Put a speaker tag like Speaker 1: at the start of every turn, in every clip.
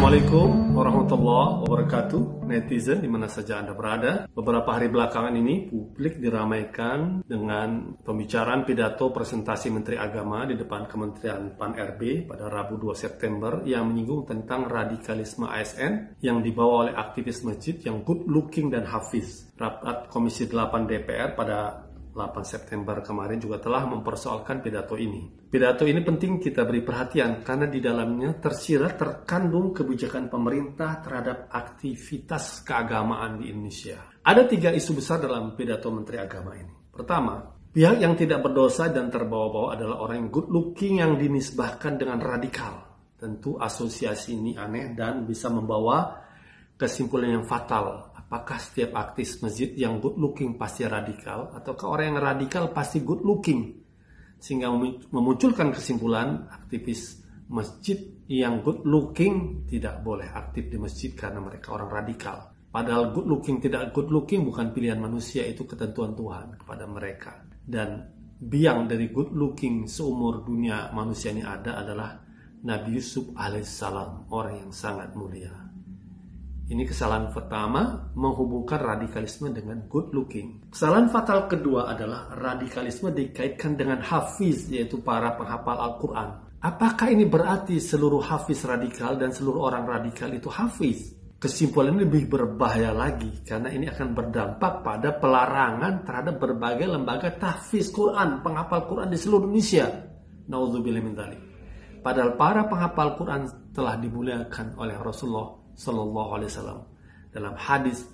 Speaker 1: Assalamualaikum warahmatullahi wabarakatuh, netizen di mana saja Anda berada. Beberapa hari belakangan ini publik diramaikan dengan pembicaraan pidato presentasi Menteri Agama di depan Kementerian Pan-RB pada Rabu 2 September yang menyinggung tentang radikalisme ASN yang dibawa oleh aktivis masjid yang good looking dan hafiz. Rapat Komisi 8 DPR pada 8 September kemarin juga telah mempersoalkan pidato ini. Pidato ini penting kita beri perhatian karena di dalamnya terkandung kebijakan pemerintah terhadap aktivitas keagamaan di Indonesia. Ada 3 isu besar dalam pidato Menteri Agama ini. Pertama, pihak yang tidak berdosa dan terbawa-bawa adalah orang yang good looking yang dinisbahkan dengan radikal. Tentu asosiasi ini aneh dan bisa membawa kesimpulan yang fatal. Apakah setiap aktivis masjid yang good looking pasti radikal, ataukah orang yang radikal pasti good looking? Sehingga memunculkan kesimpulan aktivis masjid yang good looking tidak boleh aktif di masjid karena mereka orang radikal. Padahal good looking tidak good looking bukan pilihan manusia, itu ketentuan Tuhan kepada mereka. Dan biang dari good looking seumur dunia manusia ini adalah Nabi Yusuf alaihissalam, orang yang sangat mulia. Ini kesalahan pertama, menghubungkan radikalisme dengan good looking. Kesalahan fatal kedua adalah radikalisme dikaitkan dengan hafiz, yaitu para penghafal Al-Quran. Apakah ini berarti seluruh hafiz radikal dan seluruh orang radikal itu hafiz? Kesimpulan ini lebih berbahaya lagi, karena ini akan berdampak pada pelarangan terhadap berbagai lembaga tahfiz Quran, penghafal Quran di seluruh Indonesia. Nauzubillah min dzalik. Padahal para penghafal Quran telah dimuliakan oleh Rasulullah Sallallahu Alaihi Wasallam dalam hadis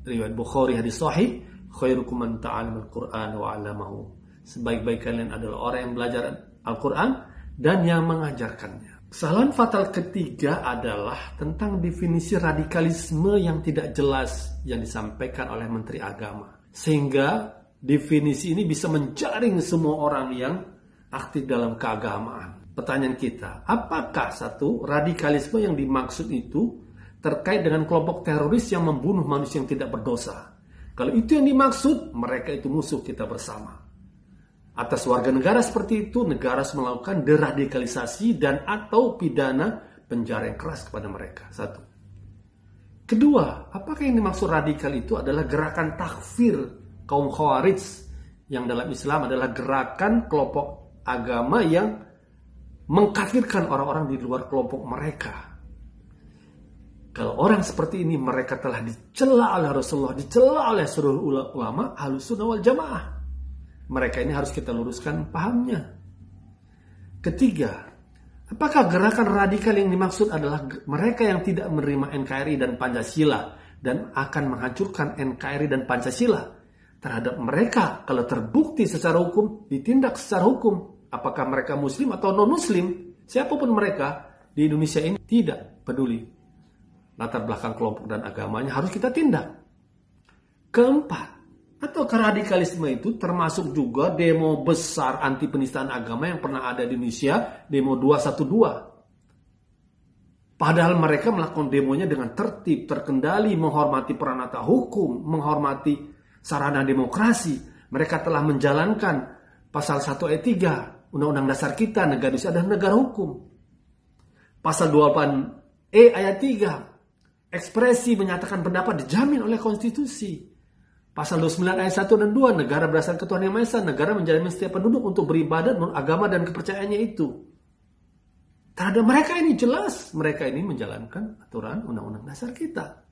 Speaker 1: riwayat Bukhari, hadis sahih, khairukum man ta'allama al-Quran wa 'allamahu. Sebaik-baik kalian adalah orang yang belajar Al-Quran dan yang mengajarkannya. Kesalahan fatal ketiga adalah tentang definisi radikalisme yang tidak jelas yang disampaikan oleh Menteri Agama, sehingga definisi ini bisa menjaring semua orang yang aktif dalam keagamaan. Pertanyaan kita, apakah satu radikalisme yang dimaksud itu terkait dengan kelompok teroris yang membunuh manusia yang tidak berdosa? Kalau itu yang dimaksud, mereka itu musuh kita bersama. Atas warga negara seperti itu, negara harus melakukan deradikalisasi dan atau pidana penjara yang keras kepada mereka. Satu. Kedua, apakah yang dimaksud radikal itu adalah gerakan takfir kaum Khawarij, yang dalam Islam adalah gerakan kelompok agama yang mengkafirkan orang-orang di luar kelompok mereka. Kalau orang seperti ini, mereka telah dicela oleh Rasulullah, dicela oleh seluruh ulama Ahlussunnah wal Jamaah. Mereka ini harus kita luruskan pahamnya. Ketiga, apakah gerakan radikal yang dimaksud adalah mereka yang tidak menerima NKRI dan Pancasila dan akan menghancurkan NKRI dan Pancasila? Terhadap mereka, kalau terbukti secara hukum, ditindak secara hukum. Apakah mereka muslim atau non-muslim, siapapun mereka di Indonesia ini, tidak peduli latar belakang kelompok dan agamanya, harus kita tindak. Keempat, ataukah radikalisme itu termasuk juga demo besar anti penistaan agama yang pernah ada di Indonesia, demo 212. Padahal mereka melakukan demonya dengan tertib, terkendali, menghormati peranata hukum, menghormati sarana demokrasi. Mereka telah menjalankan pasal 1 ayat 3 Undang-Undang Dasar kita, negara Indonesia adalah negara hukum. Pasal 28E ayat 3, ekspresi menyatakan pendapat dijamin oleh konstitusi. Pasal 29 ayat 1 dan 2, negara berdasarkan ketuhanan yang Maha Esa, negara menjamin setiap penduduk untuk beribadat menurut agama dan kepercayaannya itu. Terhadap mereka ini jelas, mereka ini menjalankan aturan Undang-Undang Dasar kita.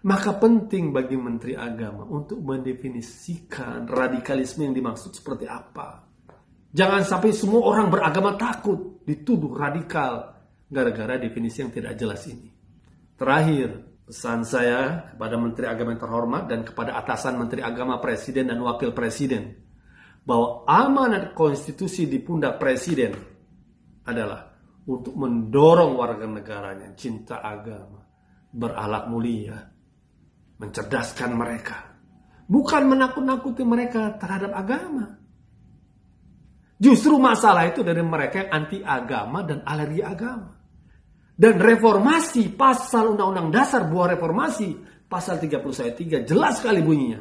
Speaker 1: Maka penting bagi Menteri Agama untuk mendefinisikan radikalisme yang dimaksud seperti apa. Jangan sampai semua orang beragama takut dituduh radikal gara-gara definisi yang tidak jelas ini. Terakhir, pesan saya kepada Menteri Agama yang terhormat dan kepada atasan Menteri Agama, Presiden dan Wakil Presiden, bahwa amanat konstitusi di pundak Presiden adalah untuk mendorong warga negaranya cinta agama, berakhlak mulia, mencerdaskan mereka, bukan menakut-nakuti mereka terhadap agama. Justru masalah itu dari mereka yang anti agama dan alergi agama. Dan reformasi, pasal Undang-Undang Dasar, buah reformasi, pasal 30 ayat 3, jelas sekali bunyinya.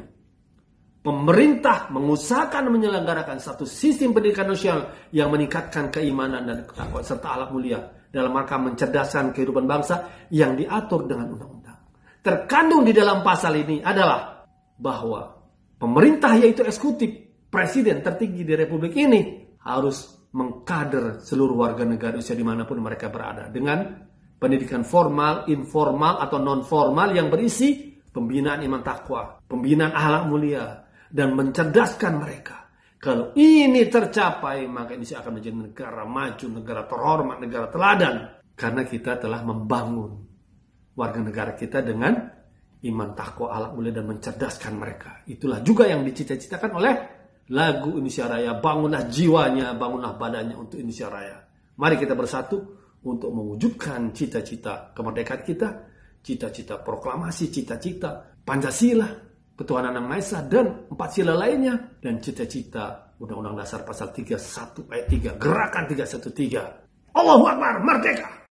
Speaker 1: pemerintah mengusahakan menyelenggarakan satu sistem pendidikan nasional yang meningkatkan keimanan dan ketakwaan serta akhlak mulia dalam rangka mencerdaskan kehidupan bangsa yang diatur dengan undang-undang. Terkandung di dalam pasal ini adalah bahwa pemerintah, yaitu eksekutif, presiden tertinggi di Republik ini, harus mengkader seluruh warga negara Indonesia dimanapun mereka berada dengan pendidikan formal, informal, atau non-formal yang berisi pembinaan iman takwa, pembinaan akhlak mulia, dan mencerdaskan mereka. Kalau ini tercapai, maka Indonesia akan menjadi negara maju, negara terhormat, negara teladan. Karena kita telah membangun warga negara kita dengan iman takwa, akhlak mulia, dan mencerdaskan mereka. Itulah juga yang dicita-citakan oleh lagu Indonesia Raya. Bangunlah jiwanya, bangunlah badannya untuk Indonesia Raya. Mari kita bersatu untuk mewujudkan cita-cita kemerdekaan kita, cita-cita proklamasi, cita-cita Pancasila, Ketuhanan Yang Maha Esa, dan 4 sila lainnya, dan cita-cita Undang-Undang Dasar Pasal 31 ayat 3, Gerakan 313. Allahu Akbar, merdeka!